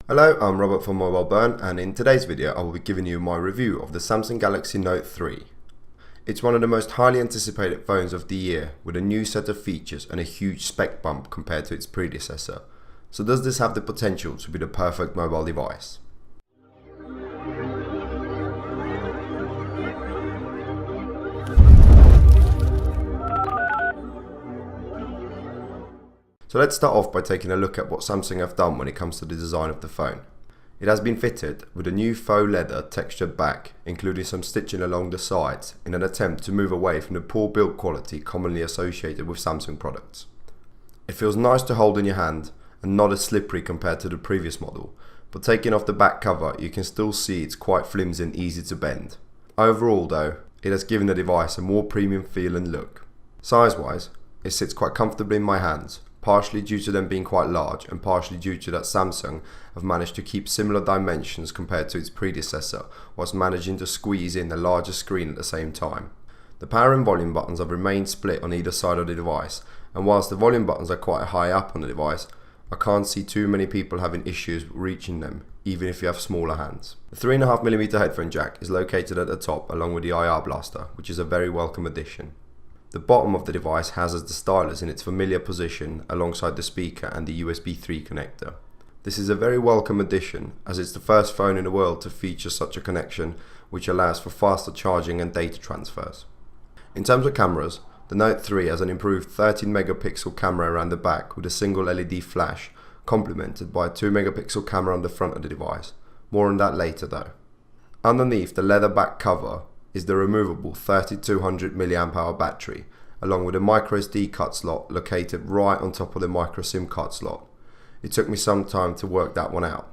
Hello, I'm Robert from Mobile Burn, and in today's video I will be giving you my review of the Samsung Galaxy Note 3. It's one of the most highly anticipated phones of the year, with a new set of features and a huge spec bump compared to its predecessor. So does this have the potential to be the perfect mobile device? So let's start off by taking a look at what Samsung have done when it comes to the design of the phone. It has been fitted with a new faux leather textured back, including some stitching along the sides in an attempt to move away from the poor build quality commonly associated with Samsung products. It feels nice to hold in your hand and not as slippery compared to the previous model, but taking off the back cover you can still see it's quite flimsy and easy to bend. Overall though, it has given the device a more premium feel and look. Size wise, it sits quite comfortably in my hands, partially due to them being quite large and partially due to that Samsung have managed to keep similar dimensions compared to its predecessor whilst managing to squeeze in a larger screen at the same time. The power and volume buttons have remained split on either side of the device, and whilst the volume buttons are quite high up on the device, I can't see too many people having issues reaching them, even if you have smaller hands. The 3.5mm headphone jack is located at the top along with the IR blaster, which is a very welcome addition. The bottom of the device has the stylus in its familiar position alongside the speaker and the USB 3 connector. This is a very welcome addition as it's the first phone in the world to feature such a connection, which allows for faster charging and data transfers. In terms of cameras, the Note 3 has an improved 13 megapixel camera around the back with a single LED flash, complemented by a 2 megapixel camera on the front of the device. More on that later though. Underneath the leather back cover is the removable 3200 mAh battery, along with a microSD card slot located right on top of the micro SIM card slot. It took me some time to work that one out.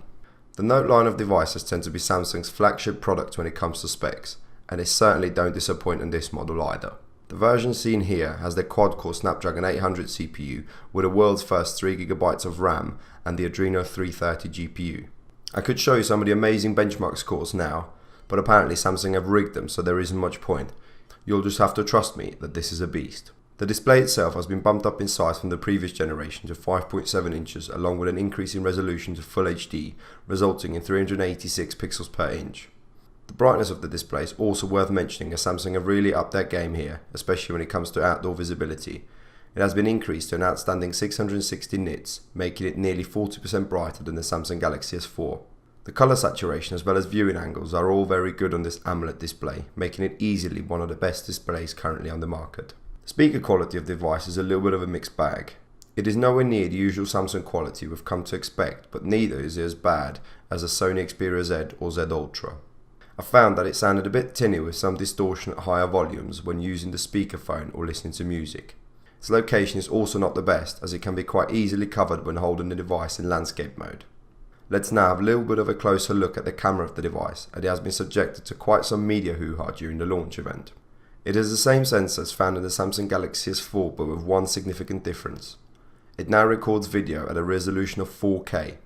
The Note line of devices tend to be Samsung's flagship product when it comes to specs, and they certainly don't disappoint in this model either. The version seen here has the quad-core Snapdragon 800 CPU with the world's first 3GB of RAM and the Adreno 330 GPU. I could show you some of the amazing benchmark scores now, but apparently Samsung have rigged them, so there isn't much point. You'll just have to trust me that this is a beast. The display itself has been bumped up in size from the previous generation to 5.7 inches, along with an increase in resolution to Full HD, resulting in 386 pixels per inch. The brightness of the display is also worth mentioning, as Samsung have really upped their game here, especially when it comes to outdoor visibility. It has been increased to an outstanding 660 nits, making it nearly 40% brighter than the Samsung Galaxy S4. The color saturation as well as viewing angles are all very good on this AMOLED display, making it easily one of the best displays currently on the market. The speaker quality of the device is a little bit of a mixed bag. It is nowhere near the usual Samsung quality we've come to expect, but neither is it as bad as a Sony Xperia Z or Z Ultra. I found that it sounded a bit tinny with some distortion at higher volumes when using the speakerphone or listening to music. Its location is also not the best, as it can be quite easily covered when holding the device in landscape mode. Let's now have a little bit of a closer look at the camera of the device, and it has been subjected to quite some media hoo-ha during the launch event. It has the same sensors found in the Samsung Galaxy S4, but with one significant difference. It now records video at a resolution of 4K.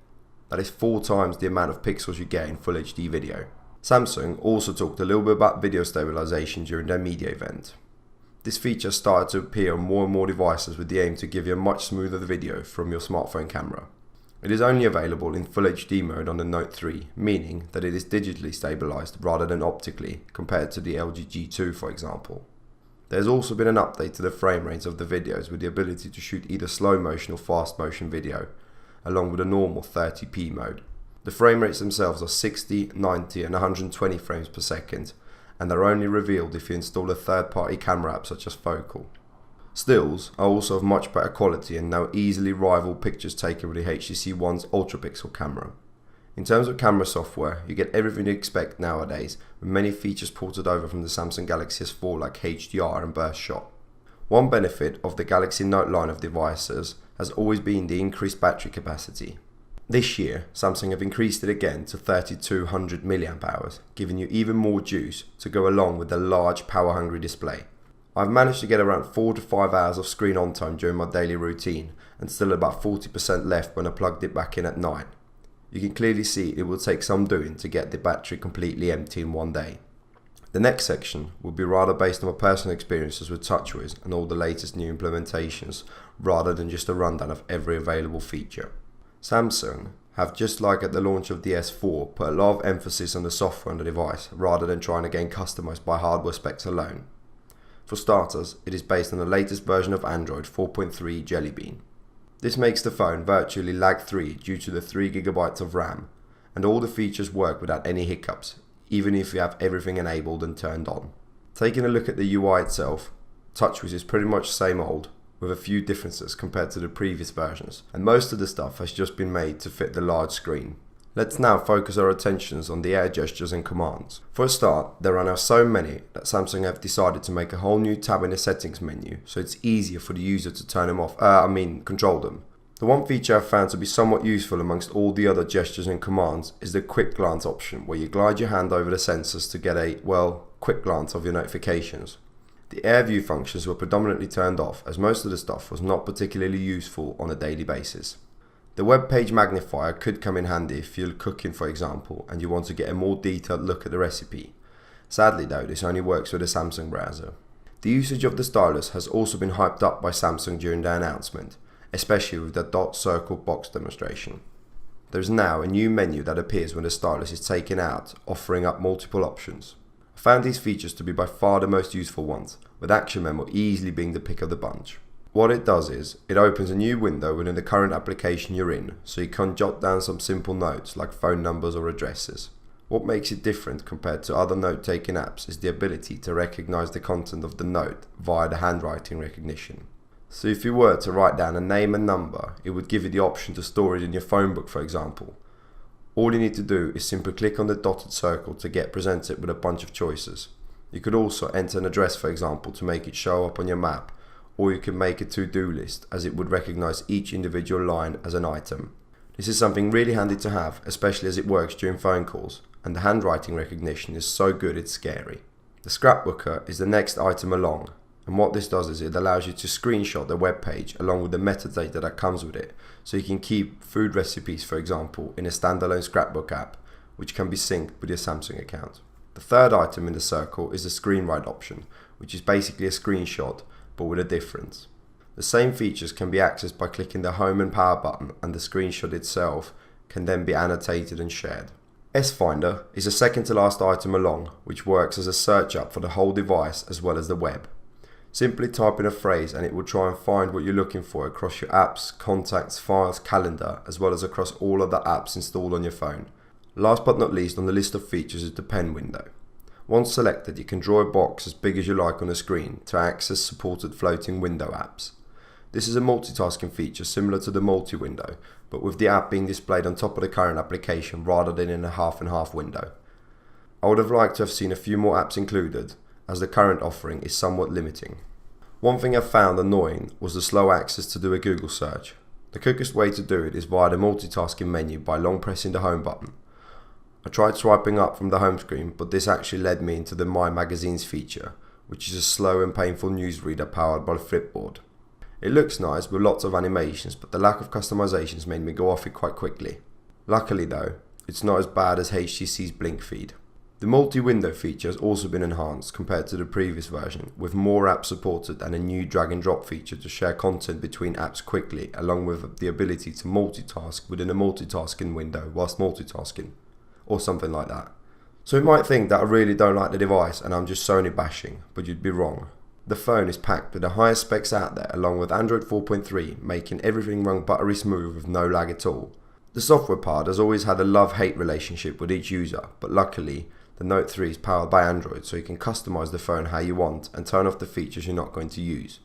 That is 4 times the amount of pixels you get in Full HD video. Samsung also talked a little bit about video stabilization during their media event. This feature started to appear on more and more devices with the aim to give you a much smoother video from your smartphone camera. It is only available in Full HD mode on the Note 3, meaning that it is digitally stabilized rather than optically, compared to the LG G2 for example. There has also been an update to the frame rates of the videos with the ability to shoot either slow motion or fast motion video, along with a normal 30p mode. The frame rates themselves are 60, 90 and 120 frames per second, and are only revealed if you install a third-party camera app such as Focal. Stills are also of much better quality and now easily rival pictures taken with the HTC One's ultra pixel camera. In terms of camera software, you get everything you expect nowadays, with many features ported over from the Samsung Galaxy S4 like HDR and burst shot. One benefit of the Galaxy Note line of devices has always been the increased battery capacity. This year, Samsung have increased it again to 3200 mAh, giving you even more juice to go along with the large power-hungry display. I've managed to get around 4 to 5 hours of screen on time during my daily routine, and still about 40% left when I plugged it back in at night. You can clearly see it will take some doing to get the battery completely empty in one day. The next section will be rather based on my personal experiences with TouchWiz and all the latest new implementations, rather than just a rundown of every available feature. Samsung have, just like at the launch of the S4, put a lot of emphasis on the software on the device rather than trying to gain customized by hardware specs alone. For starters, it is based on the latest version of Android 4.3 Jelly Bean. This makes the phone virtually lag-free due to the 3GB of RAM, and all the features work without any hiccups, even if you have everything enabled and turned on. Taking a look at the UI itself, TouchWiz is pretty much same old, with a few differences compared to the previous versions, and most of the stuff has just been made to fit the large screen. Let's now focus our attentions on the air gestures and commands. For a start, there are now so many that Samsung have decided to make a whole new tab in the settings menu, so it's easier for the user to turn them off, control them. The one feature I've found to be somewhat useful amongst all the other gestures and commands is the quick glance option, where you glide your hand over the sensors to get a, quick glance of your notifications. The air view functions were predominantly turned off, as most of the stuff was not particularly useful on a daily basis. The web page magnifier could come in handy if you're cooking, for example, and you want to get a more detailed look at the recipe. Sadly though, this only works with a Samsung browser. The usage of the stylus has also been hyped up by Samsung during their announcement, especially with the dot circle box demonstration. There is now a new menu that appears when the stylus is taken out, offering up multiple options. I found these features to be by far the most useful ones, with Action Memo easily being the pick of the bunch. What it does is, it opens a new window within the current application you're in, so you can jot down some simple notes like phone numbers or addresses. What makes it different compared to other note-taking apps is the ability to recognize the content of the note via the handwriting recognition. So if you were to write down a name and number, it would give you the option to store it in your phone book, for example. All you need to do is simply click on the dotted circle to get presented with a bunch of choices. You could also enter an address, for example, to make it show up on your map, or you can make a to-do list, as it would recognize each individual line as an item. This is something really handy to have, especially as it works during phone calls, and the handwriting recognition is so good it's scary. The scrapbooker is the next item along, and what this does is it allows you to screenshot the web page along with the metadata that comes with it, so you can keep food recipes, for example, in a standalone scrapbook app, which can be synced with your Samsung account. The third item in the circle is the screen write option, which is basically a screenshot, but with a difference. The same features can be accessed by clicking the home and power button, and the screenshot itself can then be annotated and shared. S-Finder is the second to last item along, which works as a search up for the whole device as well as the web. Simply type in a phrase and it will try and find what you're looking for across your apps, contacts, files, calendar, as well as across all of the apps installed on your phone. Last but not least on the list of features is the pen window. Once selected, you can draw a box as big as you like on the screen to access supported floating window apps. This is a multitasking feature similar to the multi-window, but with the app being displayed on top of the current application rather than in a half and half window. I would have liked to have seen a few more apps included, as the current offering is somewhat limiting. One thing I found annoying was the slow access to do a Google search. The quickest way to do it is via the multitasking menu by long pressing the home button. I tried swiping up from the home screen, but this actually led me into the My Magazines feature, which is a slow and painful newsreader powered by the Flipboard. It looks nice with lots of animations, but the lack of customizations made me go off it quite quickly. Luckily though, it's not as bad as HTC's Blink feed. The multi-window feature has also been enhanced compared to the previous version, with more apps supported and a new drag and drop feature to share content between apps quickly, along with the ability to multitask within a multitasking window whilst multitasking, or something like that. So you might think that I really don't like the device and I'm just Sony bashing, but you'd be wrong. The phone is packed with the highest specs out there, along with Android 4.3, making everything run buttery smooth with no lag at all. The software part has always had a love-hate relationship with each user, but luckily, the Note 3 is powered by Android, so you can customize the phone how you want and turn off the features you're not going to use.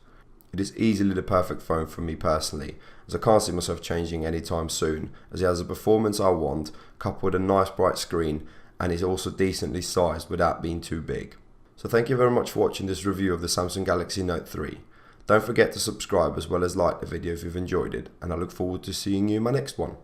It is easily the perfect phone for me personally, as I can't see myself changing anytime soon, as it has the performance I want, coupled with a nice bright screen, and is also decently sized without being too big. So thank you very much for watching this review of the Samsung Galaxy Note 3. Don't forget to subscribe as well as like the video if you've enjoyed it, and I look forward to seeing you in my next one.